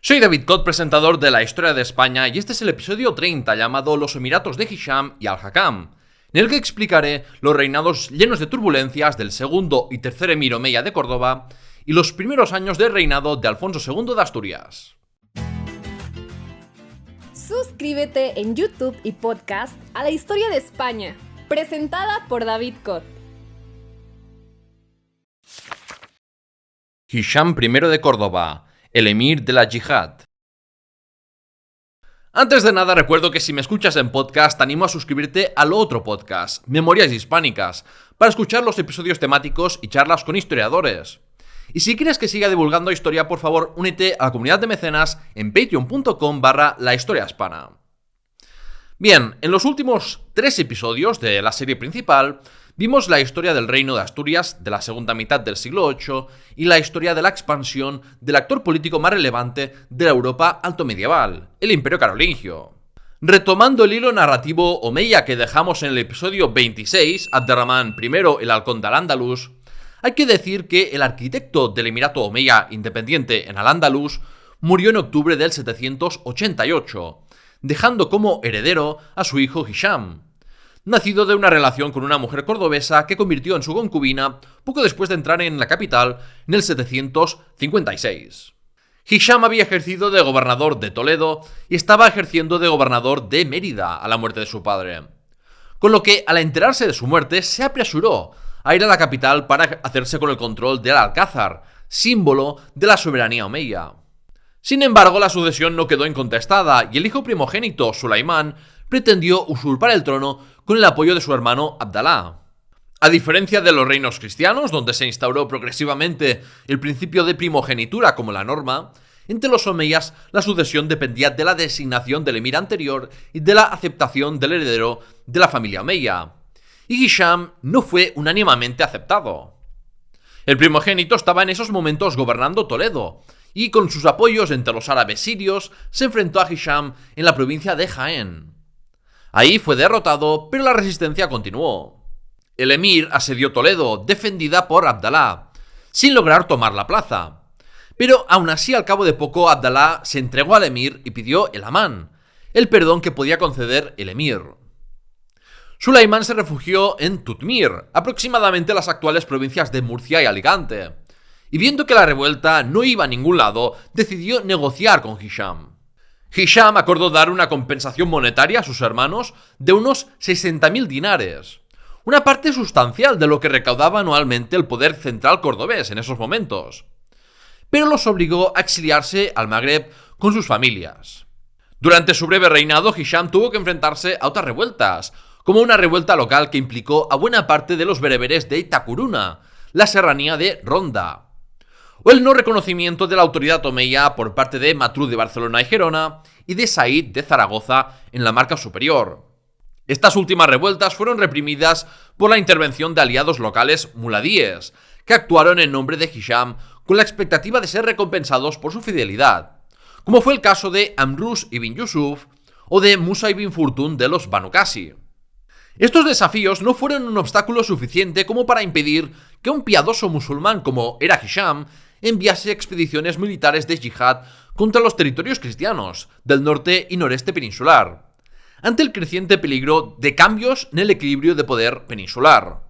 Soy David Cot, presentador de La Historia de España, y este es el episodio 30 llamado Los Emiratos de Hisham y Al-Hakam, en el que explicaré los reinados llenos de turbulencias del segundo y tercer emir omeya de Córdoba y los primeros años del reinado de Alfonso II de Asturias. Suscríbete en YouTube y podcast a La Historia de España, presentada por David Cot. Hisham I de Córdoba, el emir de la Yihad. Antes de nada, recuerdo que si me escuchas en podcast, te animo a suscribirte al otro podcast, Memorias Hispánicas, para escuchar los episodios temáticos y charlas con historiadores. Y si quieres que siga divulgando historia, por favor, únete a la comunidad de mecenas en patreon.com/lahistoriahispana. Bien, en los últimos 3 episodios de la serie principal, vimos la historia del reino de Asturias de la segunda mitad del siglo VIII y la historia de la expansión del actor político más relevante de la Europa altomedieval, el Imperio Carolingio. Retomando el hilo narrativo omeya que dejamos en el episodio 26, Abderramán I, el halcón de Al-Ándalus, hay que decir que el arquitecto del Emirato omeya independiente en Al-Ándalus murió en octubre del 788, dejando como heredero a su hijo Hisham, nacido de una relación con una mujer cordobesa que convirtió en su concubina poco después de entrar en la capital en el 756. Hisham había ejercido de gobernador de Toledo y estaba ejerciendo de gobernador de Mérida a la muerte de su padre, con lo que al enterarse de su muerte se apresuró a ir a la capital para hacerse con el control del Alcázar, símbolo de la soberanía omeya. Sin embargo, la sucesión no quedó incontestada y el hijo primogénito, Sulaimán, pretendió usurpar el trono con el apoyo de su hermano Abdalá. A diferencia de los reinos cristianos, donde se instauró progresivamente el principio de primogenitura como la norma, entre los omeyas la sucesión dependía de la designación del emir anterior y de la aceptación del heredero de la familia omeya. Y Hisham no fue unánimemente aceptado. El primogénito estaba en esos momentos gobernando Toledo, y con sus apoyos entre los árabes sirios se enfrentó a Hisham en la provincia de Jaén. Ahí fue derrotado, pero la resistencia continuó. El emir asedió Toledo, defendida por Abdalá, sin lograr tomar la plaza. Pero aún así, al cabo de poco, Abdalá se entregó al emir y pidió el amán, el perdón que podía conceder el emir. Sulaimán se refugió en Tutmir, aproximadamente las actuales provincias de Murcia y Alicante, y viendo que la revuelta no iba a ningún lado, decidió negociar con Hisham. Hisham acordó dar una compensación monetaria a sus hermanos de unos 60.000 dinares, una parte sustancial de lo que recaudaba anualmente el poder central cordobés en esos momentos, pero los obligó a exiliarse al Magreb con sus familias. Durante su breve reinado, Hisham tuvo que enfrentarse a otras revueltas, como una revuelta local que implicó a buena parte de los bereberes de Itacuruna, la serranía de Ronda, o el no reconocimiento de la autoridad omeya por parte de Matru de Barcelona y Gerona y de Said de Zaragoza en la Marca Superior. Estas últimas revueltas fueron reprimidas por la intervención de aliados locales muladíes, que actuaron en nombre de Hisham con la expectativa de ser recompensados por su fidelidad, como fue el caso de Amrus ibn Yusuf o de Musa ibn Furtun de los Banu Qasi. Estos desafíos no fueron un obstáculo suficiente como para impedir que un piadoso musulmán como era Hisham enviase expediciones militares de yihad contra los territorios cristianos del norte y noreste peninsular, ante el creciente peligro de cambios en el equilibrio de poder peninsular.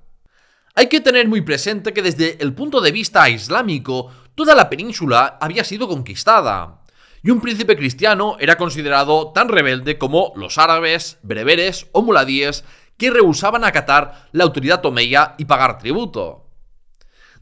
Hay que tener muy presente que desde el punto de vista islámico, toda la península había sido conquistada, y un príncipe cristiano era considerado tan rebelde como los árabes, bereberes o muladíes que rehusaban acatar la autoridad omeya y pagar tributo.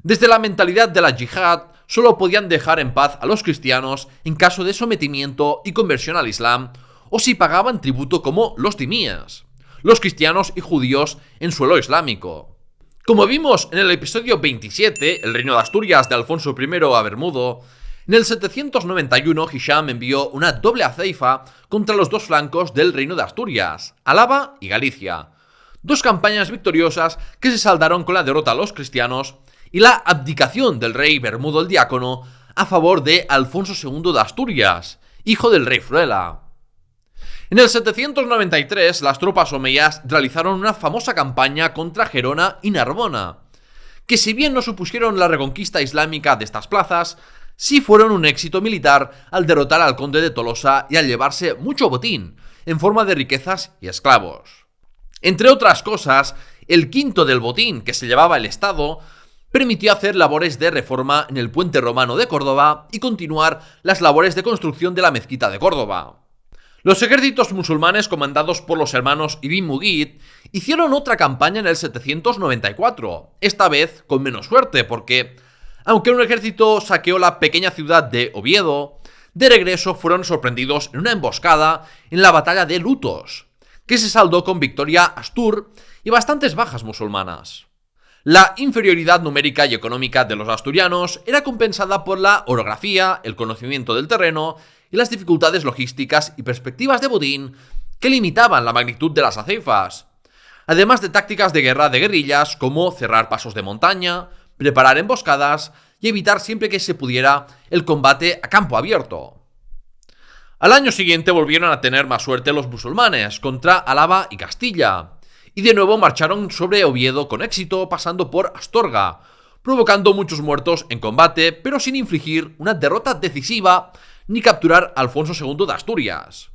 Desde la mentalidad de la yihad, solo podían dejar en paz a los cristianos en caso de sometimiento y conversión al Islam, o si pagaban tributo como los timíes, los cristianos y judíos en suelo islámico. Como vimos en el episodio 27, el reino de Asturias de Alfonso I a Bermudo, en el 791 Hisham envió una doble aceifa contra los dos flancos del reino de Asturias, Álava y Galicia. 2 campañas victoriosas que se saldaron con la derrota a los cristianos y la abdicación del rey Bermudo el Diácono a favor de Alfonso II de Asturias, hijo del rey Fruela. En el 793, las tropas omeyas realizaron una famosa campaña contra Gerona y Narbona, que si bien no supusieron la reconquista islámica de estas plazas, sí fueron un éxito militar al derrotar al conde de Tolosa y al llevarse mucho botín, en forma de riquezas y esclavos. Entre otras cosas, el quinto del botín que se llevaba el Estado permitió hacer labores de reforma en el puente romano de Córdoba y continuar las labores de construcción de la mezquita de Córdoba. Los ejércitos musulmanes comandados por los hermanos Ibn Mughith hicieron otra campaña en el 794, esta vez con menos suerte porque, aunque un ejército saqueó la pequeña ciudad de Oviedo, de regreso fueron sorprendidos en una emboscada en la batalla de Lutos, que se saldó con victoria astur y bastantes bajas musulmanas. La inferioridad numérica y económica de los asturianos era compensada por la orografía, el conocimiento del terreno y las dificultades logísticas y perspectivas de botín que limitaban la magnitud de las aceifas, además de tácticas de guerra de guerrillas como cerrar pasos de montaña, preparar emboscadas y evitar siempre que se pudiera el combate a campo abierto. Al año siguiente volvieron a tener más suerte los musulmanes contra Álava y Castilla, y de nuevo marcharon sobre Oviedo con éxito pasando por Astorga, provocando muchos muertos en combate, pero sin infligir una derrota decisiva ni capturar a Alfonso II de Asturias.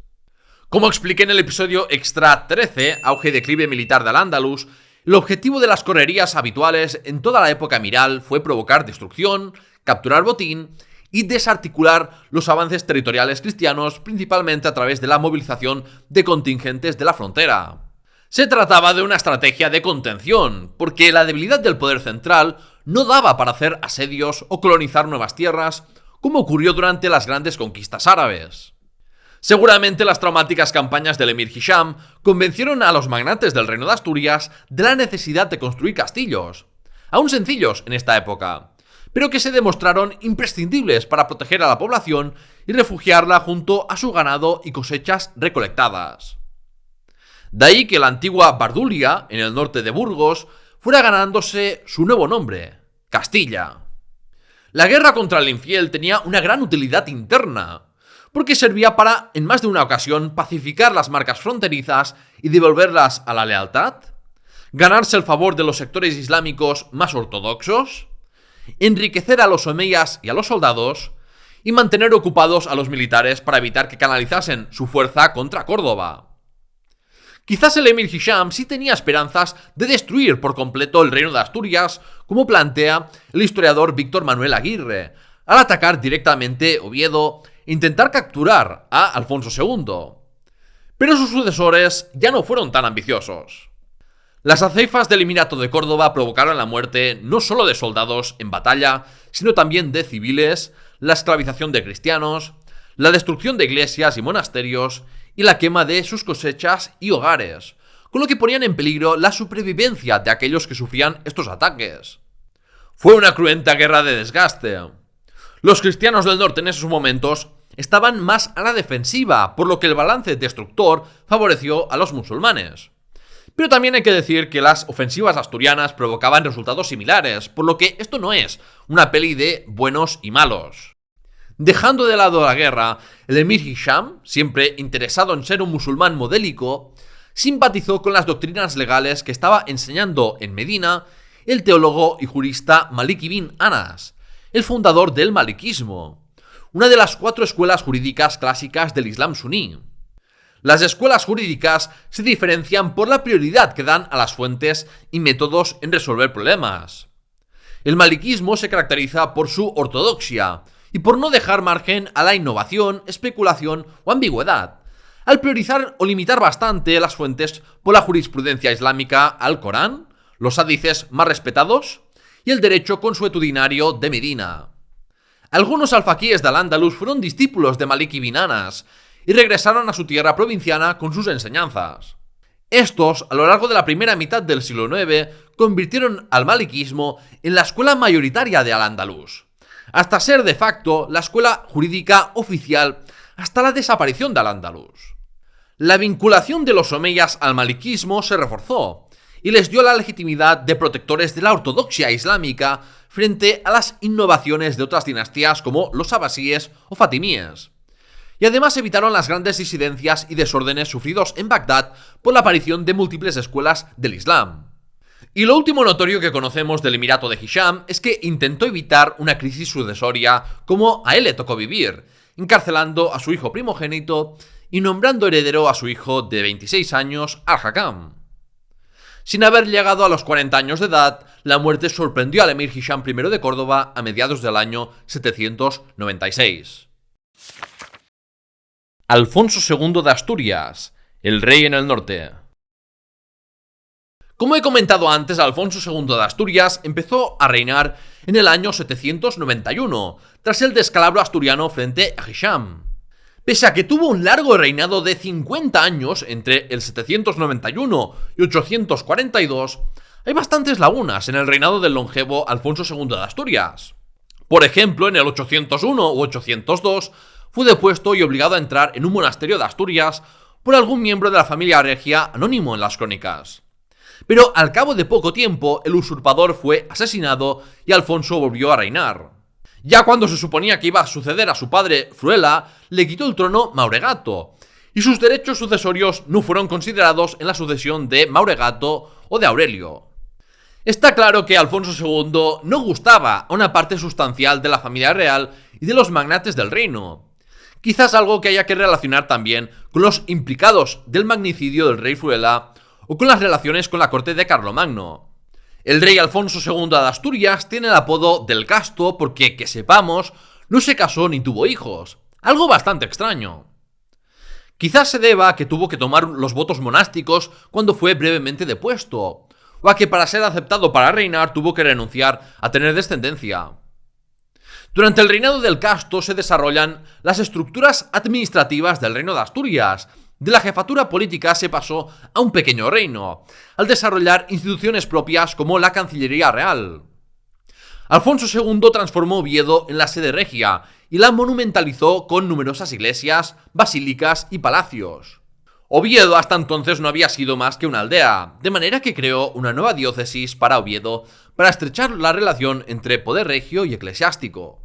Como expliqué en el episodio Extra 13, Auge y declive militar de Al-Ándalus, el objetivo de las correrías habituales en toda la época emiral fue provocar destrucción, capturar botín y desarticular los avances territoriales cristianos, principalmente a través de la movilización de contingentes de la frontera. Se trataba de una estrategia de contención, porque la debilidad del poder central no daba para hacer asedios o colonizar nuevas tierras, como ocurrió durante las grandes conquistas árabes. Seguramente las traumáticas campañas del emir Hisham convencieron a los magnates del reino de Asturias de la necesidad de construir castillos, aún sencillos en esta época, pero que se demostraron imprescindibles para proteger a la población y refugiarla junto a su ganado y cosechas recolectadas. De ahí que la antigua Bardulia, en el norte de Burgos, fuera ganándose su nuevo nombre, Castilla. La guerra contra el infiel tenía una gran utilidad interna, porque servía para, en más de una ocasión, pacificar las marcas fronterizas y devolverlas a la lealtad, ganarse el favor de los sectores islámicos más ortodoxos, enriquecer a los omeyas y a los soldados, y mantener ocupados a los militares para evitar que canalizasen su fuerza contra Córdoba. Quizás el emir Hisham sí tenía esperanzas de destruir por completo el reino de Asturias, como plantea el historiador Víctor Manuel Aguirre, al atacar directamente Oviedo e intentar capturar a Alfonso II. Pero sus sucesores ya no fueron tan ambiciosos. Las aceifas del Emirato de Córdoba provocaron la muerte no solo de soldados en batalla, sino también de civiles, la esclavización de cristianos, la destrucción de iglesias y monasterios y la quema de sus cosechas y hogares, con lo que ponían en peligro la supervivencia de aquellos que sufrían estos ataques. Fue una cruenta guerra de desgaste. Los cristianos del norte en esos momentos estaban más a la defensiva, por lo que el balance destructor favoreció a los musulmanes. Pero también hay que decir que las ofensivas asturianas provocaban resultados similares, por lo que esto no es una peli de buenos y malos. Dejando de lado la guerra, el emir Hisham, siempre interesado en ser un musulmán modélico, simpatizó con las doctrinas legales que estaba enseñando en Medina el teólogo y jurista Malik ibn Anas, el fundador del maliquismo, una de las 4 escuelas jurídicas clásicas del Islam suní. Las escuelas jurídicas se diferencian por la prioridad que dan a las fuentes y métodos en resolver problemas. El maliquismo se caracteriza por su ortodoxia y por no dejar margen a la innovación, especulación o ambigüedad, al priorizar o limitar bastante las fuentes por la jurisprudencia islámica al Corán, los hadices más respetados y el derecho consuetudinario de Medina. Algunos alfaquíes de Al-Ándalus fueron discípulos de Malik ibn Anas y regresaron a su tierra provinciana con sus enseñanzas. Estos, a lo largo de la primera mitad del siglo IX, convirtieron al maliquismo en la escuela mayoritaria de Al-Ándalus, hasta ser de facto la escuela jurídica oficial hasta la desaparición de Al-Ándalus. La vinculación de los omeyas al maliquismo se reforzó y les dio la legitimidad de protectores de la ortodoxia islámica frente a las innovaciones de otras dinastías como los abasíes o fatimíes. Y además evitaron las grandes disidencias y desórdenes sufridos en Bagdad por la aparición de múltiples escuelas del Islam. Y lo último notorio que conocemos del Emirato de Hisham es que intentó evitar una crisis sucesoria como a él le tocó vivir, encarcelando a su hijo primogénito y nombrando heredero a su hijo de 26 años, Al-Hakam. Sin haber llegado a los 40 años de edad, la muerte sorprendió al emir Hisham I de Córdoba a mediados del año 796. Alfonso II de Asturias, el rey en el norte. Como he comentado antes, Alfonso II de Asturias empezó a reinar en el año 791, tras el descalabro asturiano frente a Hisham. Pese a que tuvo un largo reinado de 50 años entre el 791 y 842, hay bastantes lagunas en el reinado del longevo Alfonso II de Asturias. Por ejemplo, en el 801 u 802 fue depuesto y obligado a entrar en un monasterio de Asturias por algún miembro de la familia regia anónimo en las crónicas. Pero al cabo de poco tiempo, el usurpador fue asesinado y Alfonso volvió a reinar. Ya cuando se suponía que iba a suceder a su padre Fruela, le quitó el trono Mauregato, y sus derechos sucesorios no fueron considerados en la sucesión de Mauregato o de Aurelio. Está claro que Alfonso II no gustaba a una parte sustancial de la familia real y de los magnates del reino. Quizás algo que haya que relacionar también con los implicados del magnicidio del rey Fruela o con las relaciones con la corte de Carlomagno. El rey Alfonso II de Asturias tiene el apodo del Casto porque, que sepamos, no se casó ni tuvo hijos, algo bastante extraño. Quizás se deba a que tuvo que tomar los votos monásticos cuando fue brevemente depuesto, o a que para ser aceptado para reinar tuvo que renunciar a tener descendencia. Durante el reinado del Casto se desarrollan las estructuras administrativas del reino de Asturias. De la jefatura política se pasó a un pequeño reino, al desarrollar instituciones propias como la Cancillería Real. Alfonso II transformó Oviedo en la sede regia y la monumentalizó con numerosas iglesias, basílicas y palacios. Oviedo hasta entonces no había sido más que una aldea, de manera que creó una nueva diócesis para Oviedo para estrechar la relación entre poder regio y eclesiástico.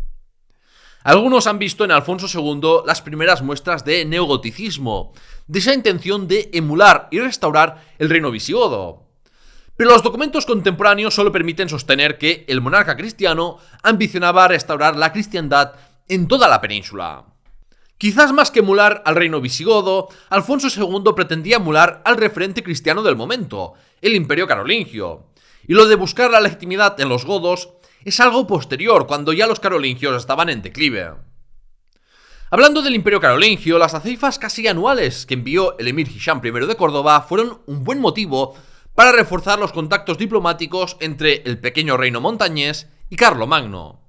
Algunos han visto en Alfonso II las primeras muestras de neogoticismo, de esa intención de emular y restaurar el reino visigodo. Pero los documentos contemporáneos solo permiten sostener que el monarca cristiano ambicionaba restaurar la cristiandad en toda la península. Quizás más que emular al reino visigodo, Alfonso II pretendía emular al referente cristiano del momento, el Imperio Carolingio. Y lo de buscar la legitimidad en los godos es algo posterior, cuando ya los carolingios estaban en declive. Hablando del Imperio Carolingio, las aceifas casi anuales que envió el emir Hisham I de Córdoba fueron un buen motivo para reforzar los contactos diplomáticos entre el pequeño reino montañés y Carlomagno.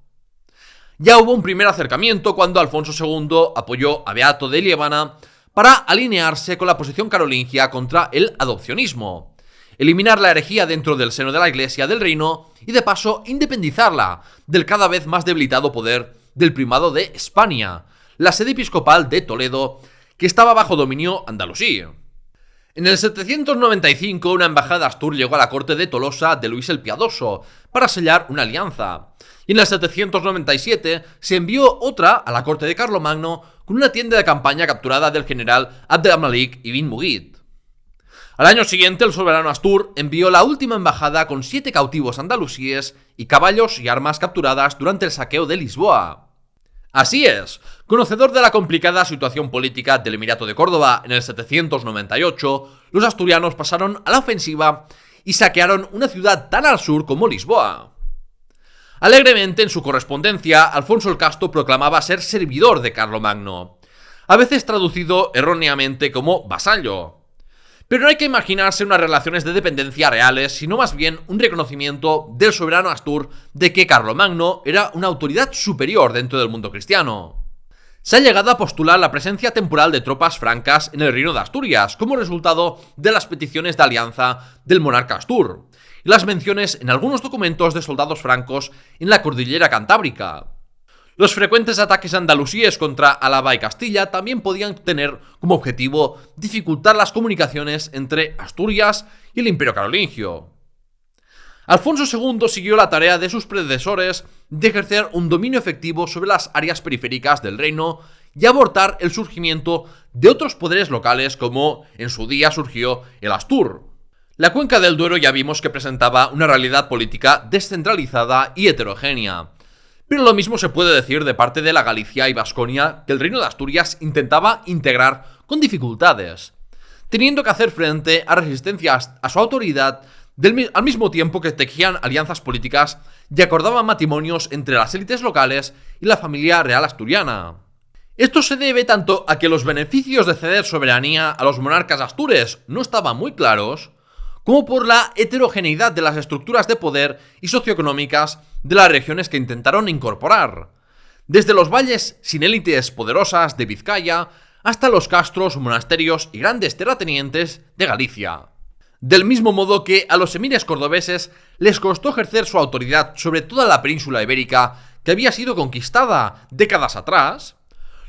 Ya hubo un primer acercamiento cuando Alfonso II apoyó a Beato de Liébana para alinearse con la posición carolingia contra el adopcionismo, eliminar la herejía dentro del seno de la Iglesia del reino y de paso independizarla del cada vez más debilitado poder del primado de España, la sede episcopal de Toledo, que estaba bajo dominio andalusí. En el 795 una embajada astur llegó a la corte de Tolosa de Luis el Piadoso para sellar una alianza, y en el 797 se envió otra a la corte de Carlomagno con una tienda de campaña capturada del general Abd al-Malik ibn Mughith. Al año siguiente el soberano astur envió la última embajada con 7 cautivos andalusíes y caballos y armas capturadas durante el saqueo de Lisboa. Así es, conocedor de la complicada situación política del Emirato de Córdoba en el 798, los asturianos pasaron a la ofensiva y saquearon una ciudad tan al sur como Lisboa. Alegremente en su correspondencia, Alfonso el Casto proclamaba ser servidor de Carlomagno, a veces traducido erróneamente como vasallo. Pero no hay que imaginarse unas relaciones de dependencia reales, sino más bien un reconocimiento del soberano astur de que Carlomagno era una autoridad superior dentro del mundo cristiano. Se ha llegado a postular la presencia temporal de tropas francas en el reino de Asturias como resultado de las peticiones de alianza del monarca astur, y las menciones en algunos documentos de soldados francos en la cordillera cantábrica. Los frecuentes ataques andalusíes contra Álava y Castilla también podían tener como objetivo dificultar las comunicaciones entre Asturias y el Imperio Carolingio. Alfonso II siguió la tarea de sus predecesores de ejercer un dominio efectivo sobre las áreas periféricas del reino y abortar el surgimiento de otros poderes locales como en su día surgió el Astur. La cuenca del Duero ya vimos que presentaba una realidad política descentralizada y heterogénea. Pero lo mismo se puede decir de parte de la Galicia y Vasconia, que el Reino de Asturias intentaba integrar con dificultades, teniendo que hacer frente a resistencias a su autoridad al mismo tiempo que tejían alianzas políticas y acordaban matrimonios entre las élites locales y la familia real asturiana. Esto se debe tanto a que los beneficios de ceder soberanía a los monarcas astures no estaban muy claros, como por la heterogeneidad de las estructuras de poder y socioeconómicas de las regiones que intentaron incorporar, desde los valles sin élites poderosas de Vizcaya hasta los castros, monasterios y grandes terratenientes de Galicia. Del mismo modo que a los emires cordobeses les costó ejercer su autoridad sobre toda la península ibérica que había sido conquistada décadas atrás,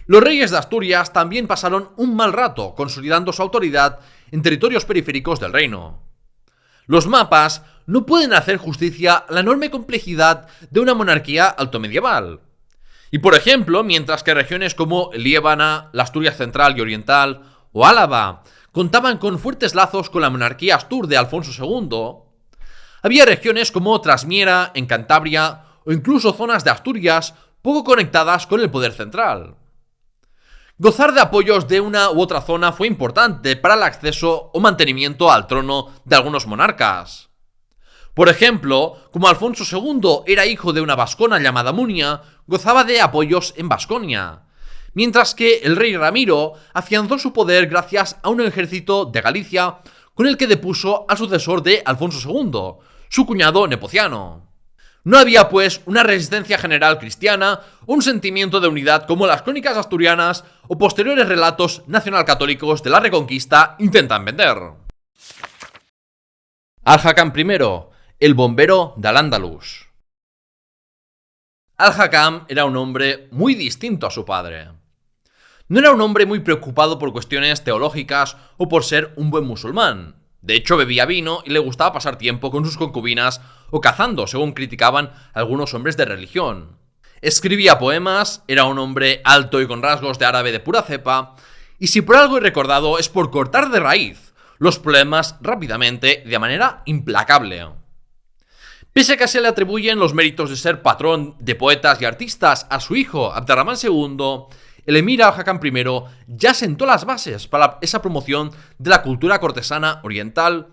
los reyes de Asturias también pasaron un mal rato consolidando su autoridad en territorios periféricos del reino. Los mapas no pueden hacer justicia a la enorme complejidad de una monarquía altomedieval. Y por ejemplo, mientras que regiones como Liébana, la Asturias central y oriental o Álava contaban con fuertes lazos con la monarquía astur de Alfonso II, había regiones como Trasmiera, en Cantabria, o incluso zonas de Asturias poco conectadas con el poder central. Gozar de apoyos de una u otra zona fue importante para el acceso o mantenimiento al trono de algunos monarcas. Por ejemplo, como Alfonso II era hijo de una vascona llamada Munia, gozaba de apoyos en Vasconia, mientras que el rey Ramiro afianzó su poder gracias a un ejército de Galicia con el que depuso al sucesor de Alfonso II, su cuñado Nepociano. No había, pues, una resistencia general cristiana o un sentimiento de unidad como las crónicas asturianas o posteriores relatos nacionalcatólicos de la Reconquista intentan vender. Al-Hakam I, el bombero de Al-Ándalus. Al-Hakam era un hombre muy distinto a su padre. No era un hombre muy preocupado por cuestiones teológicas o por ser un buen musulmán. De hecho, bebía vino y le gustaba pasar tiempo con sus concubinas o cazando, según criticaban algunos hombres de religión. Escribía poemas, era un hombre alto y con rasgos de árabe de pura cepa, y si por algo he recordado es por cortar de raíz los problemas rápidamente y de manera implacable. Pese a que se le atribuyen los méritos de ser patrón de poetas y artistas a su hijo Abderramán II, el emir Al-Hakam I ya sentó las bases para esa promoción de la cultura cortesana oriental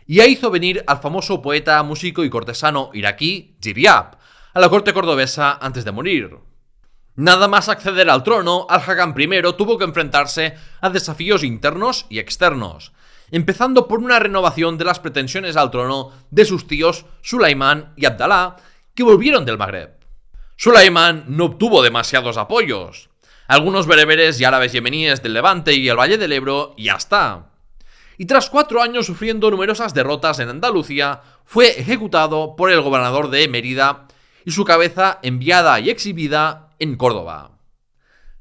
y ya hizo venir al famoso poeta, músico y cortesano iraquí Ziryab a la corte cordobesa antes de morir. Nada más acceder al trono, Al-Hakam I tuvo que enfrentarse a desafíos internos y externos, empezando por una renovación de las pretensiones al trono de sus tíos Sulaimán y Abdalá, que volvieron del Magreb. Sulaimán no obtuvo demasiados apoyos. Algunos bereberes y árabes yemeníes del Levante y el Valle del Ebro, y ya está. Y tras 4 años sufriendo numerosas derrotas en Andalucía, fue ejecutado por el gobernador de Mérida y su cabeza enviada y exhibida en Córdoba.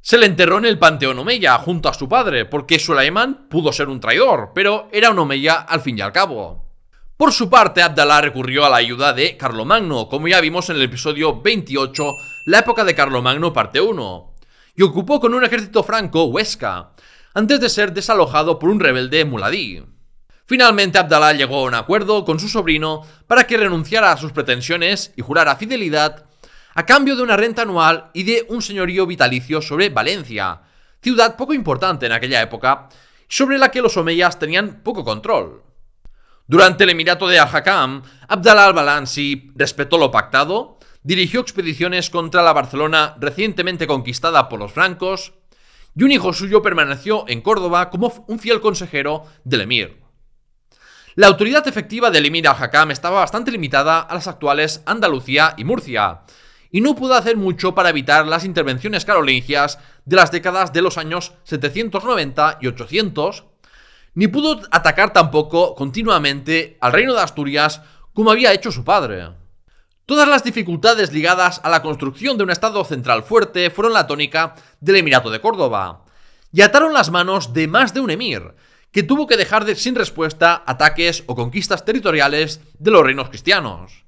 Se le enterró en el panteón omeya junto a su padre, porque Sulaimán pudo ser un traidor, pero era un omeya al fin y al cabo. Por su parte, Abdalá recurrió a la ayuda de Carlomagno, como ya vimos en el episodio 28, la época de Carlomagno parte 1, y ocupó con un ejército franco Huesca, antes de ser desalojado por un rebelde muladí. Finalmente Abdalá llegó a un acuerdo con su sobrino para que renunciara a sus pretensiones y jurara fidelidad a cambio de una renta anual y de un señorío vitalicio sobre Valencia, ciudad poco importante en aquella época, sobre la que los omeyas tenían poco control. Durante el emirato de Al-Hakam, Abdalá al-Balansi respetó lo pactado, dirigió expediciones contra la Barcelona recientemente conquistada por los francos, y un hijo suyo permaneció en Córdoba como un fiel consejero del emir. La autoridad efectiva del emir Al-Hakam estaba bastante limitada a las actuales Andalucía y Murcia, y no pudo hacer mucho para evitar las intervenciones carolingias de las décadas de los años 790 y 800, ni pudo atacar tampoco continuamente al reino de Asturias como había hecho su padre. Todas las dificultades ligadas a la construcción de un estado central fuerte fueron la tónica del Emirato de Córdoba, y ataron las manos de más de un emir, que tuvo que dejar sin respuesta ataques o conquistas territoriales de los reinos cristianos.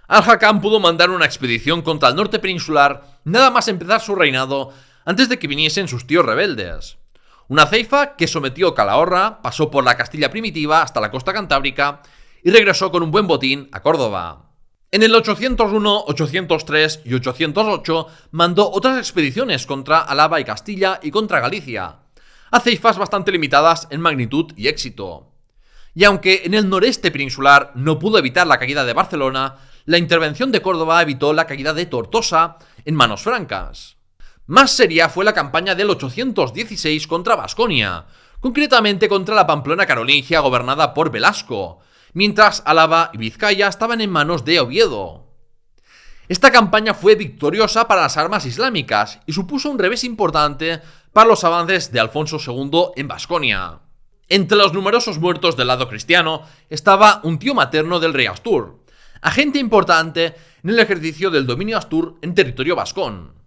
Al-Hakam pudo mandar una expedición contra el norte peninsular nada más empezar su reinado antes de que viniesen sus tíos rebeldes. Una ceifa que sometió Calahorra, pasó por la Castilla primitiva hasta la costa cantábrica y regresó con un buen botín a Córdoba. En el 801, 803 y 808 mandó otras expediciones contra Álava y Castilla y contra Galicia, a ceifas bastante limitadas en magnitud y éxito. Y aunque en el noreste peninsular no pudo evitar la caída de Barcelona, la intervención de Córdoba evitó la caída de Tortosa en manos francas. Más seria fue la campaña del 816 contra Vasconia, concretamente contra la Pamplona carolingia gobernada por Velasco, mientras Álava y Vizcaya estaban en manos de Oviedo. Esta campaña fue victoriosa para las armas islámicas y supuso un revés importante para los avances de Alfonso II en Vasconia. Entre los numerosos muertos del lado cristiano estaba un tío materno del rey Astur, agente importante en el ejercicio del dominio astur en territorio vascón.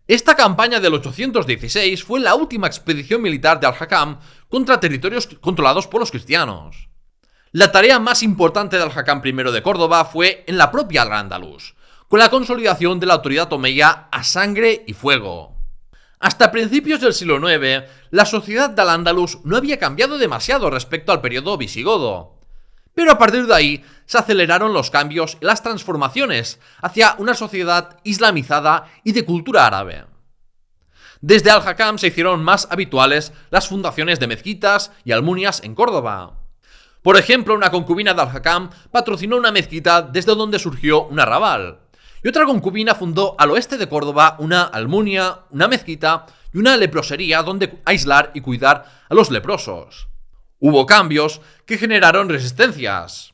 Esta campaña del 816 fue la última expedición militar de Al-Hakam contra territorios controlados por los cristianos. La tarea más importante de Al-Hakam I de Córdoba fue en la propia Al-Ándalus, con la consolidación de la autoridad omeya a sangre y fuego. Hasta principios del siglo IX, la sociedad de Al-Ándalus no había cambiado demasiado respecto al periodo visigodo. Pero a partir de ahí se aceleraron los cambios y las transformaciones hacia una sociedad islamizada y de cultura árabe. Desde Al-Hakam se hicieron más habituales las fundaciones de mezquitas y almunias en Córdoba. Por ejemplo, una concubina de Al-Hakam patrocinó una mezquita desde donde surgió un arrabal, y otra concubina fundó al oeste de Córdoba una almunia, una mezquita y una leprosería donde aislar y cuidar a los leprosos. Hubo cambios que generaron resistencias.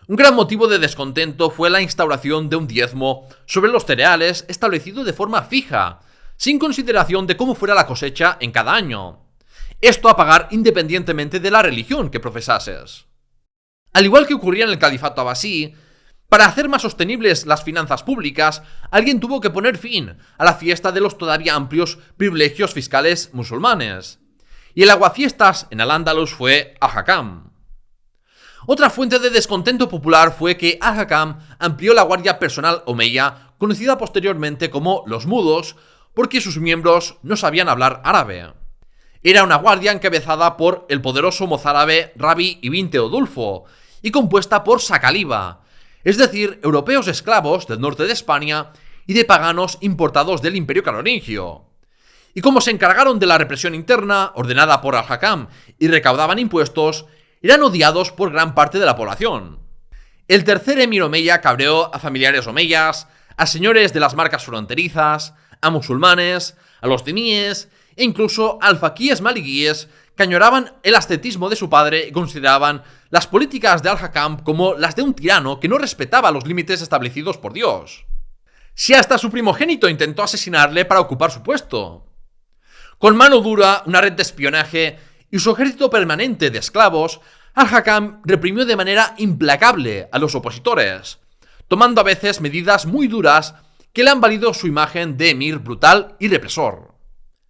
Un gran motivo de descontento fue la instauración de un diezmo sobre los cereales establecido de forma fija, sin consideración de cómo fuera la cosecha en cada año. Esto a pagar independientemente de la religión que profesases. Al igual que ocurría en el califato abasí, para hacer más sostenibles las finanzas públicas, alguien tuvo que poner fin a la fiesta de los todavía amplios privilegios fiscales musulmanes. Y el aguafiestas en Al-Ándalus fue Al-Hakam. Otra fuente de descontento popular fue que Al-Hakam amplió la guardia personal omeya, conocida posteriormente como los mudos, porque sus miembros no sabían hablar árabe. Era una guardia encabezada por el poderoso mozárabe Rabi ibn Teodulfo y compuesta por Sacaliba, es decir, europeos esclavos del norte de España y de paganos importados del Imperio Carolingio. Y como se encargaron de la represión interna, ordenada por Al-Hakam, y recaudaban impuestos, eran odiados por gran parte de la población. El tercer emir omeya cabreó a familiares omeyas, a señores de las marcas fronterizas, a musulmanes, a los temíes e incluso a alfaquíes maliguíes que añoraban el ascetismo de su padre y consideraban las políticas de Al-Hakam como las de un tirano que no respetaba los límites establecidos por Dios. Si hasta su primogénito intentó asesinarle para ocupar su puesto. Con mano dura, una red de espionaje y su ejército permanente de esclavos, Al-Hakam reprimió de manera implacable a los opositores, tomando a veces medidas muy duras que le han valido su imagen de emir brutal y represor.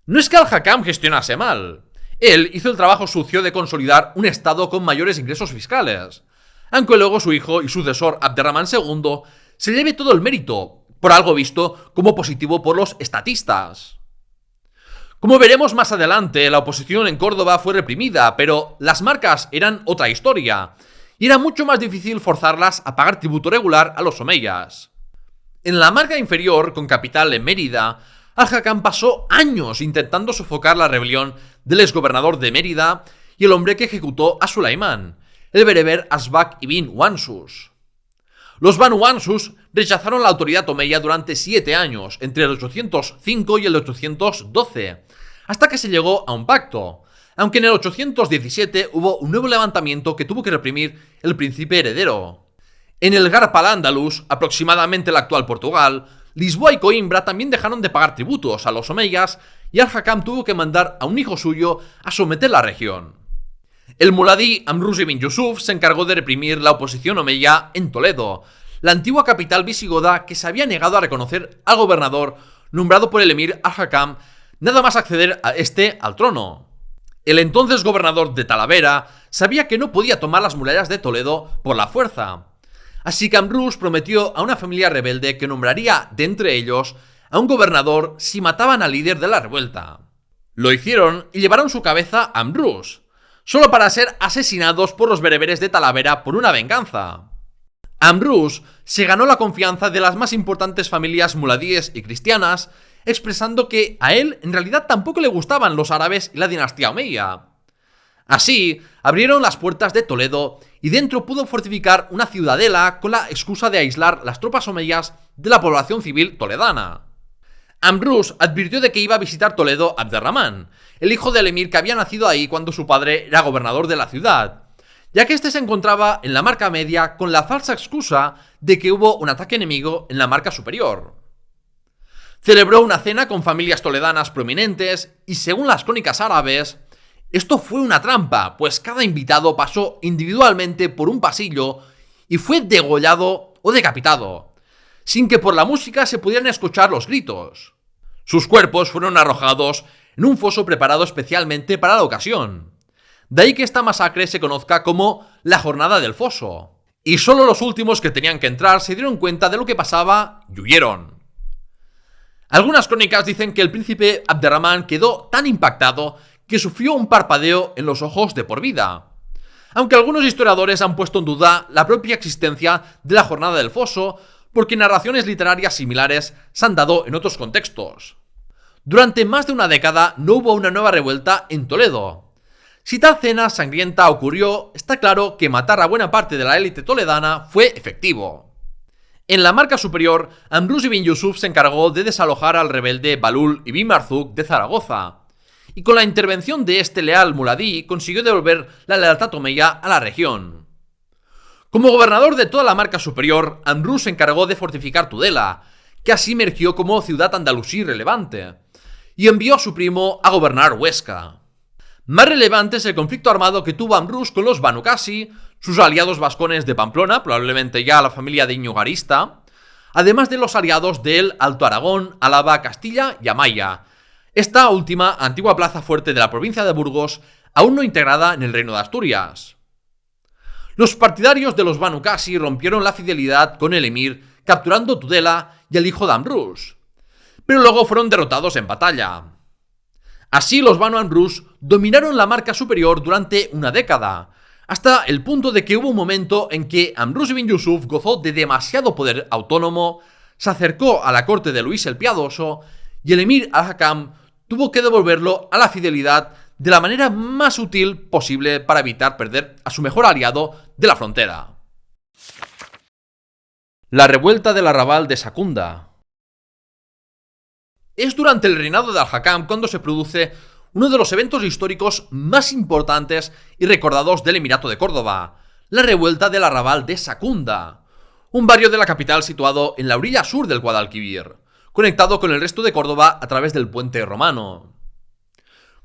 No es que Al-Hakam gestionase mal. Él hizo el trabajo sucio de consolidar un estado con mayores ingresos fiscales, aunque luego su hijo y sucesor Abderramán II se lleve todo el mérito, por algo visto como positivo por los estatistas. Como veremos más adelante, la oposición en Córdoba fue reprimida, pero las marcas eran otra historia, y era mucho más difícil forzarlas a pagar tributo regular a los omeyas. En la marca inferior, con capital en Mérida, Al-Hakam pasó años intentando sofocar la rebelión del exgobernador de Mérida y el hombre que ejecutó a Sulaimán, el bereber Asbaq ibn Wansus. Los Banu Wansus rechazaron la autoridad omeya durante 7 años, entre el 805 y el 812, hasta que se llegó a un pacto, aunque en el 817 hubo un nuevo levantamiento que tuvo que reprimir el príncipe heredero. En el Garpa al-Ándalus, aproximadamente el actual Portugal, Lisboa y Coimbra también dejaron de pagar tributos a los omeyas y Al-Hakam tuvo que mandar a un hijo suyo a someter la región. El muladí Amrus ibn Yusuf se encargó de reprimir la oposición omeya en Toledo, la antigua capital visigoda que se había negado a reconocer al gobernador nombrado por el emir Al-Hakam nada más acceder a al trono. El entonces gobernador de Talavera sabía que no podía tomar las murallas de Toledo por la fuerza, así que Amrus prometió a una familia rebelde que nombraría de entre ellos a un gobernador si mataban al líder de la revuelta. Lo hicieron y llevaron su cabeza a Ambrús, solo para ser asesinados por los bereberes de Talavera por una venganza. Ambrús se ganó la confianza de las más importantes familias muladíes y cristianas, expresando que a él en realidad tampoco le gustaban los árabes y la dinastía omeya. Así, abrieron las puertas de Toledo y dentro pudo fortificar una ciudadela con la excusa de aislar las tropas omeyas de la población civil toledana. Ambrús advirtió de que iba a visitar Toledo Abderramán, el hijo del emir que había nacido ahí cuando su padre era gobernador de la ciudad, ya que este se encontraba en la marca media con la falsa excusa de que hubo un ataque enemigo en la marca superior. Celebró una cena con familias toledanas prominentes y, según las crónicas árabes, esto fue una trampa, pues cada invitado pasó individualmente por un pasillo y fue degollado o decapitado, sin que por la música se pudieran escuchar los gritos. Sus cuerpos fueron arrojados en un foso preparado especialmente para la ocasión. De ahí que esta masacre se conozca como la Jornada del Foso. Y solo los últimos que tenían que entrar se dieron cuenta de lo que pasaba y huyeron. Algunas crónicas dicen que el príncipe Abderramán quedó tan impactado que sufrió un parpadeo en los ojos de por vida. Aunque algunos historiadores han puesto en duda la propia existencia de la Jornada del Foso, porque narraciones literarias similares se han dado en otros contextos. Durante más de una década no hubo una nueva revuelta en Toledo. Si tal cena sangrienta ocurrió, está claro que matar a buena parte de la élite toledana fue efectivo. En la marca superior, Ambrús ibn Yusuf se encargó de desalojar al rebelde Balul ibn Marzuk de Zaragoza, y con la intervención de este leal muladí consiguió devolver la lealtad omeya a la región. Como gobernador de toda la marca superior, Ambrús se encargó de fortificar Tudela, que así emergió como ciudad andalusí relevante, y envió a su primo a gobernar Huesca. Más relevante es el conflicto armado que tuvo Ambrús con los Banu Qasi, sus aliados vascones de Pamplona, probablemente ya la familia de Íñigo Arista, además de los aliados del Alto Aragón, Álava, Castilla y Amaya, esta última antigua plaza fuerte de la provincia de Burgos, aún no integrada en el Reino de Asturias. Los partidarios de los Banu Qasi rompieron la fidelidad con el emir, capturando Tudela y el hijo de Ambrús, pero luego fueron derrotados en batalla. Así los Banu Ambrús dominaron la marca superior durante una década, hasta el punto de que hubo un momento en que Ambrús ibn Yusuf gozó de demasiado poder autónomo, se acercó a la corte de Luis el Piadoso y el emir al-Hakam tuvo que devolverlo a la fidelidad de la manera más sutil posible para evitar perder a su mejor aliado de la frontera. La revuelta del arrabal de Secunda. Es durante el reinado de Al-Hakam cuando se produce uno de los eventos históricos más importantes y recordados del Emirato de Córdoba, la revuelta del arrabal de Secunda, un barrio de la capital situado en la orilla sur del Guadalquivir, conectado con el resto de Córdoba a través del puente romano.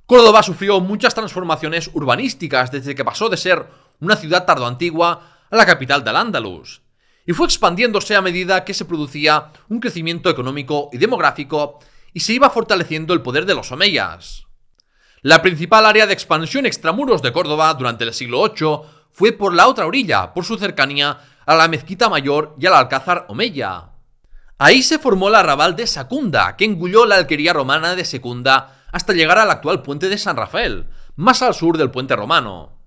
Córdoba sufrió muchas transformaciones urbanísticas desde que pasó de ser una ciudad tardoantigua a la capital del Andalus, y fue expandiéndose a medida que se producía un crecimiento económico y demográfico y se iba fortaleciendo el poder de los omeyas. La principal área de expansión extramuros de Córdoba durante el siglo VIII fue por la otra orilla, por su cercanía a la Mezquita Mayor y al Alcázar omeya. Ahí se formó el arrabal de Secunda, que engulló la alquería romana de Secunda hasta llegar al actual puente de San Rafael, más al sur del puente romano.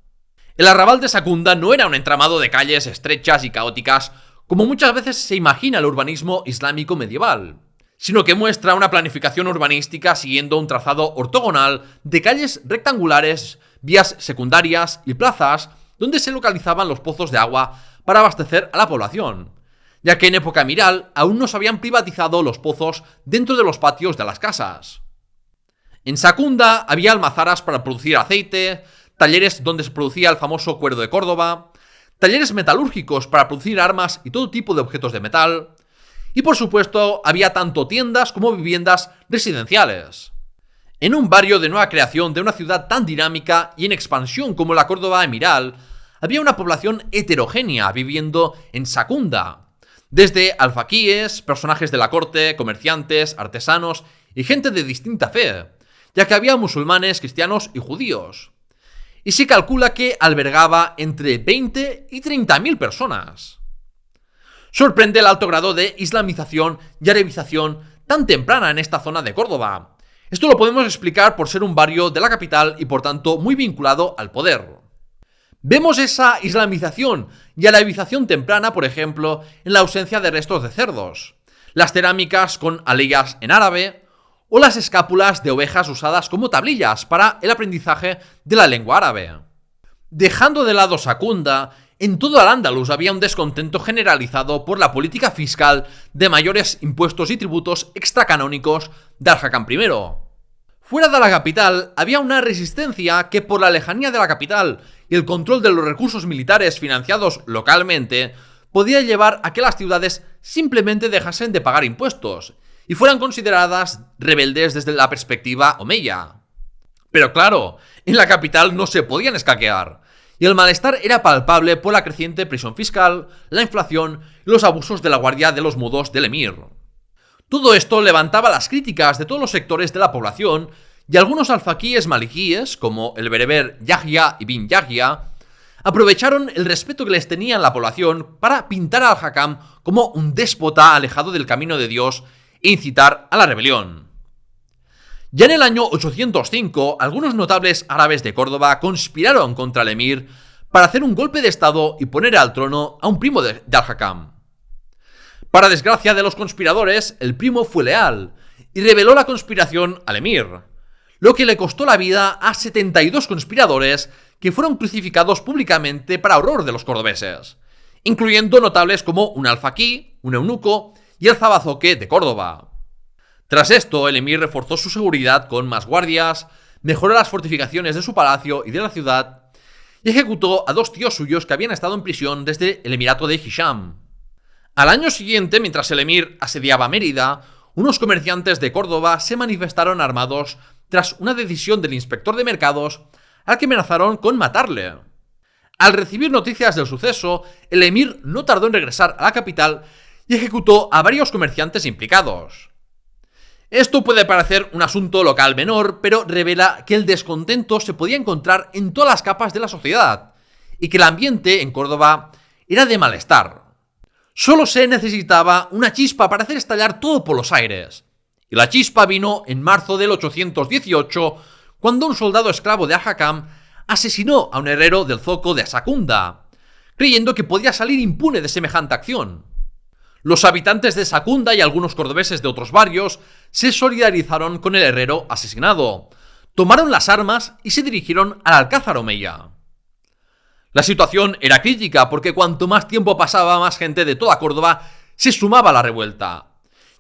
El arrabal de Secunda no era un entramado de calles estrechas y caóticas como muchas veces se imagina el urbanismo islámico medieval, sino que muestra una planificación urbanística siguiendo un trazado ortogonal de calles rectangulares, vías secundarias y plazas donde se localizaban los pozos de agua para abastecer a la población, ya que en época emiral aún no se habían privatizado los pozos dentro de los patios de las casas. En Secunda había almazaras para producir aceite, talleres donde se producía el famoso cuero de Córdoba, talleres metalúrgicos para producir armas y todo tipo de objetos de metal, y por supuesto había tanto tiendas como viviendas residenciales. En un barrio de nueva creación de una ciudad tan dinámica y en expansión como la Córdoba emiral, había una población heterogénea viviendo en Secunda, desde alfaquíes, personajes de la corte, comerciantes, artesanos y gente de distinta fe, ya que había musulmanes, cristianos y judíos. Y se calcula que albergaba entre 20 y 30.000 personas. Sorprende el alto grado de islamización y arabización tan temprana en esta zona de Córdoba, Esto lo podemos explicar por ser un barrio de la capital y por tanto muy vinculado al poder. Vemos esa islamización y arabización temprana, por ejemplo, en la ausencia de restos de cerdos, las cerámicas con aleyas en árabe o las escápulas de ovejas usadas como tablillas para el aprendizaje de la lengua árabe. Dejando de lado Secunda, en todo Al-Ándalus había un descontento generalizado por la política fiscal de mayores impuestos y tributos extracanónicos de Al-Hakam I. Fuera de la capital había una resistencia que, por la lejanía de la capital y el control de los recursos militares financiados localmente, podía llevar a que las ciudades simplemente dejasen de pagar impuestos y fueran consideradas rebeldes desde la perspectiva omeya. Pero claro, en la capital no se podían escaquear, y el malestar era palpable por la creciente presión fiscal, la inflación y los abusos de la guardia de los mudos del emir. Todo esto levantaba las críticas de todos los sectores de la población, y algunos alfaquíes malikíes, como el bereber Yahya ibn Yahya, aprovecharon el respeto que les tenía la población para pintar al Hakam como un déspota alejado del camino de Dios e incitar a la rebelión. Ya en el año 805, algunos notables árabes de Córdoba conspiraron contra el emir para hacer un golpe de estado y poner al trono a un primo de Al-Hakam. Para desgracia de los conspiradores, el primo fue leal y reveló la conspiración al emir, lo que le costó la vida a 72 conspiradores que fueron crucificados públicamente para horror de los cordobeses, incluyendo notables como un alfaquí, un eunuco y el zabazoque de Córdoba. Tras esto, el emir reforzó su seguridad con más guardias, mejoró las fortificaciones de su palacio y de la ciudad, y ejecutó a 2 tíos suyos que habían estado en prisión desde el emirato de Hisham. Al año siguiente, mientras el emir asediaba Mérida, unos comerciantes de Córdoba se manifestaron armados tras una decisión del inspector de mercados al que amenazaron con matarle. Al recibir noticias del suceso, el emir no tardó en regresar a la capital y ejecutó a varios comerciantes implicados. Esto puede parecer un asunto local menor, pero revela que el descontento se podía encontrar en todas las capas de la sociedad y que el ambiente en Córdoba era de malestar. Solo se necesitaba una chispa para hacer estallar todo por los aires. Y la chispa vino en marzo del 818, cuando un soldado esclavo de Al-Hakam asesinó a un herrero del zoco de Secunda, creyendo que podía salir impune de semejante acción. Los habitantes de Secunda y algunos cordobeses de otros barrios se solidarizaron con el herrero asesinado, tomaron las armas y se dirigieron al Alcázar omeya. La situación era crítica porque cuanto más tiempo pasaba, más gente de toda Córdoba se sumaba a la revuelta.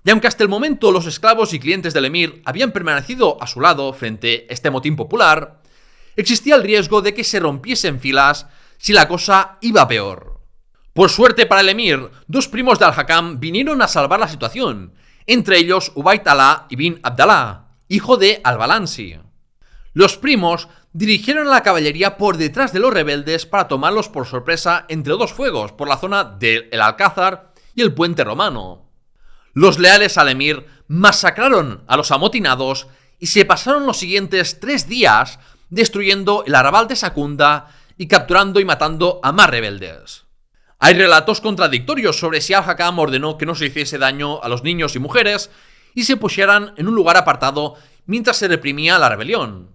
Y aunque hasta el momento los esclavos y clientes del emir habían permanecido a su lado frente a este motín popular, existía el riesgo de que se rompiesen filas si la cosa iba peor. Por suerte para el emir, 2 primos de Al-Hakam vinieron a salvar la situación, entre ellos Ubayd Alá ibn Abdalá, hijo de Al-Balansi. Los primos dirigieron a la caballería por detrás de los rebeldes para tomarlos por sorpresa entre 2 fuegos por la zona del Alcázar y el puente romano. Los leales al emir masacraron a los amotinados y se pasaron los siguientes 3 días destruyendo el arrabal de Secunda y capturando y matando a más rebeldes. Hay relatos contradictorios sobre si Al-Hakam ordenó que no se hiciese daño a los niños y mujeres y se pusieran en un lugar apartado mientras se reprimía la rebelión.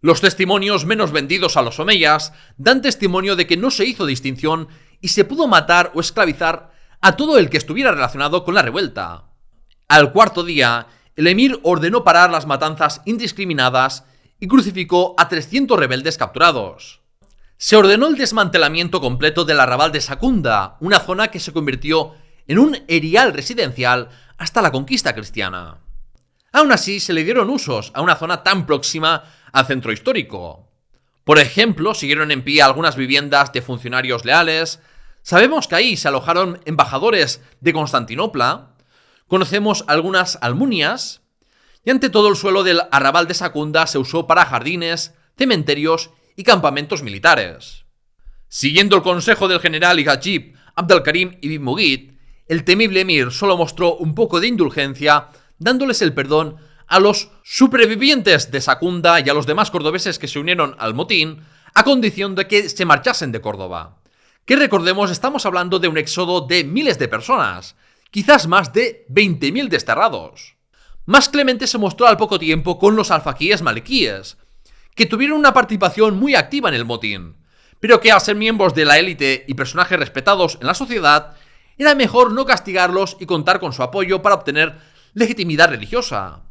Los testimonios menos vendidos a los omeyas dan testimonio de que no se hizo distinción y se pudo matar o esclavizar a todo el que estuviera relacionado con la revuelta. Al 4.º día, el emir ordenó parar las matanzas indiscriminadas y crucificó a 300 rebeldes capturados. Se ordenó el desmantelamiento completo del arrabal de Secunda, una zona que se convirtió en un erial residencial hasta la conquista cristiana. Aún así, se le dieron usos a una zona tan próxima al centro histórico. Por ejemplo, siguieron en pie algunas viviendas de funcionarios leales. Sabemos que ahí se alojaron embajadores de Constantinopla. Conocemos algunas almunias. Y ante todo, el suelo del arrabal de Secunda se usó para jardines, cementerios y campamentos militares. Siguiendo el consejo del general y Hajib Abdelkarim ibn Mughith, el temible emir solo mostró un poco de indulgencia, dándoles el perdón a los supervivientes de Secunda y a los demás cordobeses que se unieron al motín, a condición de que se marchasen de Córdoba. Que recordemos, estamos hablando de un éxodo de miles de personas, quizás más de 20.000 desterrados. Más clemente se mostró al poco tiempo con los alfaquíes maliquíes, que tuvieron una participación muy activa en el motín, pero que al ser miembros de la élite y personajes respetados en la sociedad, era mejor no castigarlos y contar con su apoyo para obtener legitimidad religiosa.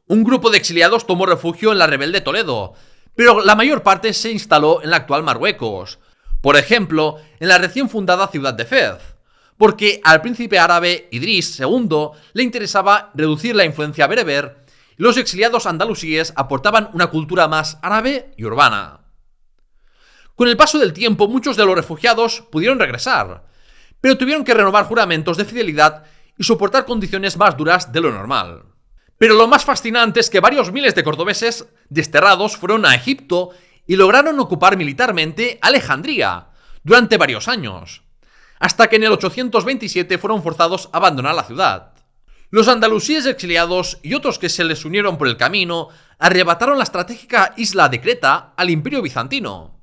Un grupo de exiliados tomó refugio en la rebelde Toledo, pero la mayor parte se instaló en la actual Marruecos, por ejemplo, en la recién fundada ciudad de Fez, porque al príncipe árabe Idris II le interesaba reducir la influencia bereber y los exiliados andalusíes aportaban una cultura más árabe y urbana. Con el paso del tiempo, muchos de los refugiados pudieron regresar, pero tuvieron que renovar juramentos de fidelidad y soportar condiciones más duras de lo normal. Pero lo más fascinante es que varios miles de cordobeses desterrados fueron a Egipto y lograron ocupar militarmente Alejandría durante varios años, hasta que en el 827 fueron forzados a abandonar la ciudad. Los andalusíes exiliados y otros que se les unieron por el camino arrebataron la estratégica isla de Creta al Imperio Bizantino.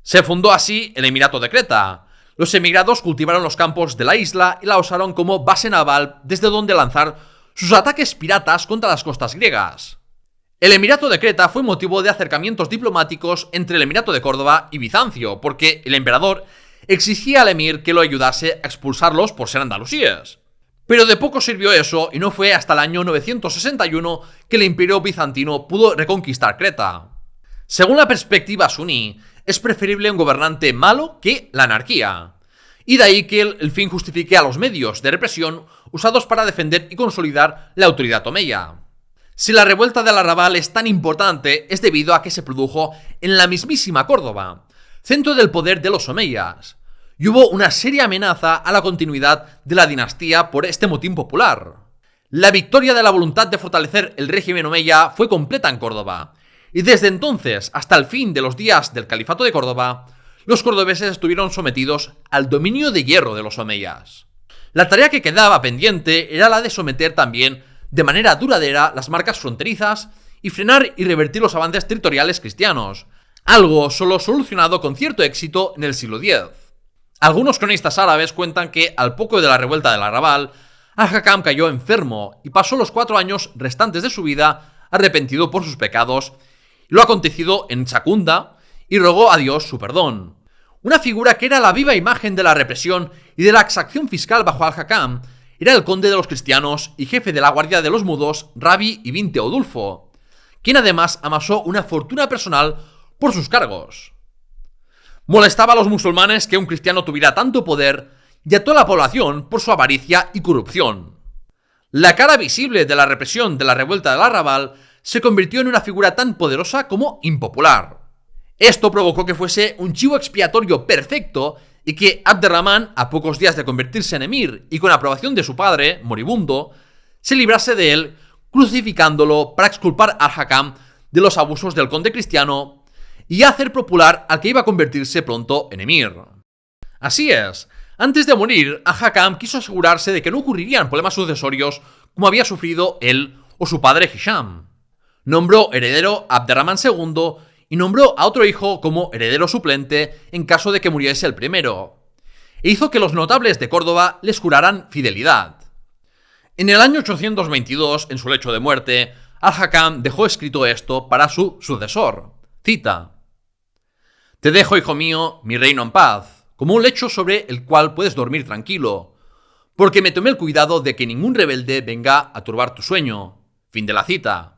Se fundó así el Emirato de Creta. Los emigrados cultivaron los campos de la isla y la usaron como base naval desde donde lanzar sus ataques piratas contra las costas griegas. El Emirato de Creta fue motivo de acercamientos diplomáticos entre el Emirato de Córdoba y Bizancio, porque el emperador exigía al emir que lo ayudase a expulsarlos por ser andalusíes. Pero de poco sirvió eso y no fue hasta el año 961 que el imperio bizantino pudo reconquistar Creta. Según la perspectiva suní, es preferible un gobernante malo que la anarquía, y de ahí que el fin justifique a los medios de represión usados para defender y consolidar la autoridad omeya. Si la revuelta del Arrabal es tan importante, es debido a que se produjo en la mismísima Córdoba, centro del poder de los omeyas, y hubo una seria amenaza a la continuidad de la dinastía por este motín popular. La victoria de la voluntad de fortalecer el régimen omeya fue completa en Córdoba, y desde entonces hasta el fin de los días del Califato de Córdoba, los cordobeses estuvieron sometidos al dominio de hierro de los omeyas. La tarea que quedaba pendiente era la de someter también de manera duradera las marcas fronterizas y frenar y revertir los avances territoriales cristianos, algo solo solucionado con cierto éxito en el siglo X. Algunos cronistas árabes cuentan que al poco de la revuelta del Arrabal, Al-Hakam cayó enfermo y pasó los 4 años restantes de su vida arrepentido por sus pecados y lo acontecido en Chacunda, y rogó a Dios su perdón. Una figura que era la viva imagen de la represión y de la exacción fiscal bajo Al-Hakam era el conde de los cristianos y jefe de la guardia de los mudos, Rabi ibn Teodulfo, quien además amasó una fortuna personal por sus cargos. Molestaba a los musulmanes que un cristiano tuviera tanto poder y a toda la población por su avaricia y corrupción. La cara visible de la represión de la revuelta del Arrabal se convirtió en una figura tan poderosa como impopular. Esto provocó que fuese un chivo expiatorio perfecto y que Abderramán, a pocos días de convertirse en emir y con aprobación de su padre, moribundo, se librase de él, crucificándolo para exculpar a Al-Hakam de los abusos del conde cristiano y hacer popular al que iba a convertirse pronto en emir. Así es, antes de morir, Al-Hakam quiso asegurarse de que no ocurrirían problemas sucesorios como había sufrido él o su padre Hisham. Nombró heredero a Abderramán II y nombró a otro hijo como heredero suplente en caso de que muriese el primero, e hizo que los notables de Córdoba les juraran fidelidad. En el año 822, en su lecho de muerte, Al-Hakam dejó escrito esto para su sucesor. Cita: «Te dejo, hijo mío, mi reino en paz, como un lecho sobre el cual puedes dormir tranquilo, porque me tomé el cuidado de que ningún rebelde venga a turbar tu sueño». Fin de la cita.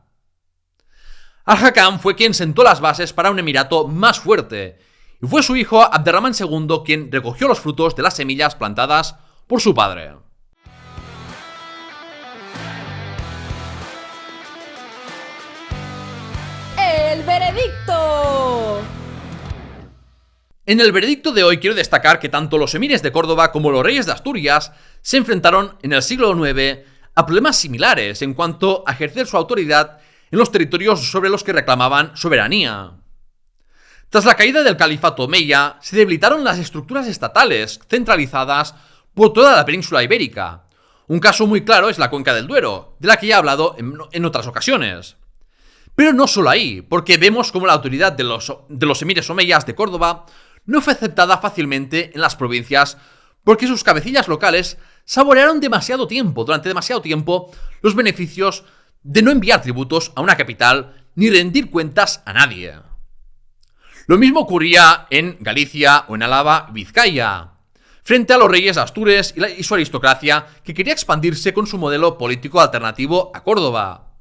Al-Hakam fue quien sentó las bases para un emirato más fuerte, y fue su hijo Abderramán II quien recogió los frutos de las semillas plantadas por su padre. ¡El veredicto! En el veredicto de hoy quiero destacar que tanto los emires de Córdoba como los reyes de Asturias se enfrentaron en el siglo IX a problemas similares en cuanto a ejercer su autoridad en los territorios sobre los que reclamaban soberanía. Tras la caída del califato omeya, se debilitaron las estructuras estatales centralizadas por toda la península ibérica. Un caso muy claro es la Cuenca del Duero, de la que ya he hablado en otras ocasiones. Pero no solo ahí, porque vemos cómo la autoridad de los emires omeyas de Córdoba no fue aceptada fácilmente en las provincias, porque sus cabecillas locales saborearon durante demasiado tiempo, los beneficios de no enviar tributos a una capital ni rendir cuentas a nadie. Lo mismo ocurría en Galicia o en Álava y Vizcaya, frente a los reyes de Asturias y su aristocracia que quería expandirse con su modelo político alternativo a Córdoba.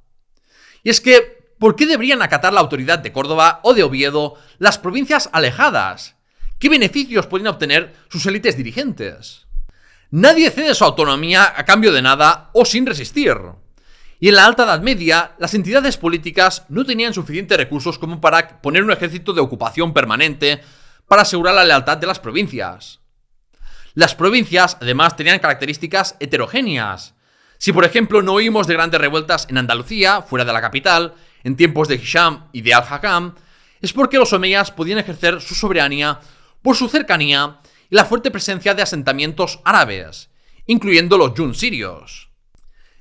Y es que, ¿por qué deberían acatar la autoridad de Córdoba o de Oviedo las provincias alejadas? ¿Qué beneficios podrían obtener sus élites dirigentes? Nadie cede su autonomía a cambio de nada o sin resistir. Y en la Alta Edad Media, las entidades políticas no tenían suficientes recursos como para poner un ejército de ocupación permanente para asegurar la lealtad de las provincias. Las provincias, además, tenían características heterogéneas. Si, por ejemplo, no oímos de grandes revueltas en Andalucía, fuera de la capital, en tiempos de Hisham y de Al-Hakam, es porque los omeyas podían ejercer su soberanía por su cercanía y la fuerte presencia de asentamientos árabes, incluyendo los yun sirios.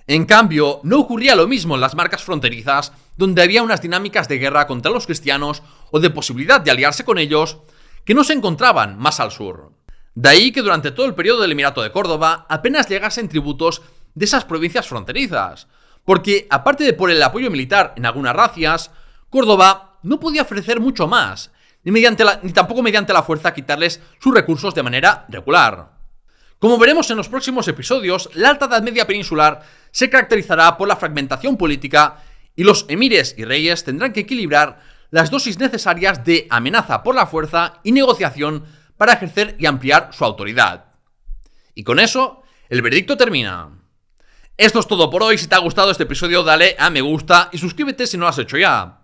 En cambio, no ocurría lo mismo en las marcas fronterizas, donde había unas dinámicas de guerra contra los cristianos o de posibilidad de aliarse con ellos, que no se encontraban más al sur. De ahí que durante todo el periodo del Emirato de Córdoba apenas llegasen tributos de esas provincias fronterizas, porque aparte de por el apoyo militar en algunas racias, Córdoba no podía ofrecer mucho más, ni tampoco mediante la fuerza quitarles sus recursos de manera regular. Como veremos en los próximos episodios, la Alta Edad Media peninsular se caracterizará por la fragmentación política y los emires y reyes tendrán que equilibrar las dosis necesarias de amenaza por la fuerza y negociación para ejercer y ampliar su autoridad. Y con eso, el veredicto termina. Esto es todo por hoy. Si te ha gustado este episodio, dale a me gusta y suscríbete si no lo has hecho ya.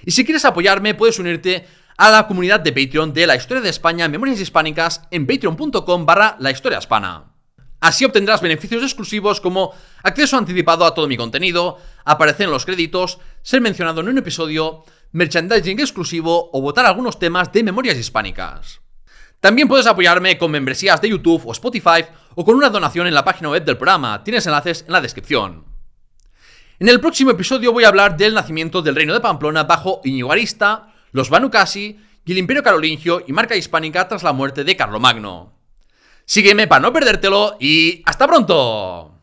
Y si quieres apoyarme, puedes unirte a la comunidad de Patreon de La Historia de España Memorias Hispánicas en patreon.com/lahistoriahispana. Así obtendrás beneficios exclusivos como acceso anticipado a todo mi contenido, aparecer en los créditos, ser mencionado en un episodio, merchandising exclusivo o votar algunos temas de Memorias Hispánicas. También puedes apoyarme con membresías de YouTube o Spotify o con una donación en la página web del programa. Tienes enlaces en la descripción. En el próximo episodio voy a hablar del nacimiento del Reino de Pamplona bajo Íñigo Arista, los Banu Qasi y el Imperio Carolingio y marca hispánica tras la muerte de Carlomagno. Sígueme para no perdértelo y ¡hasta pronto!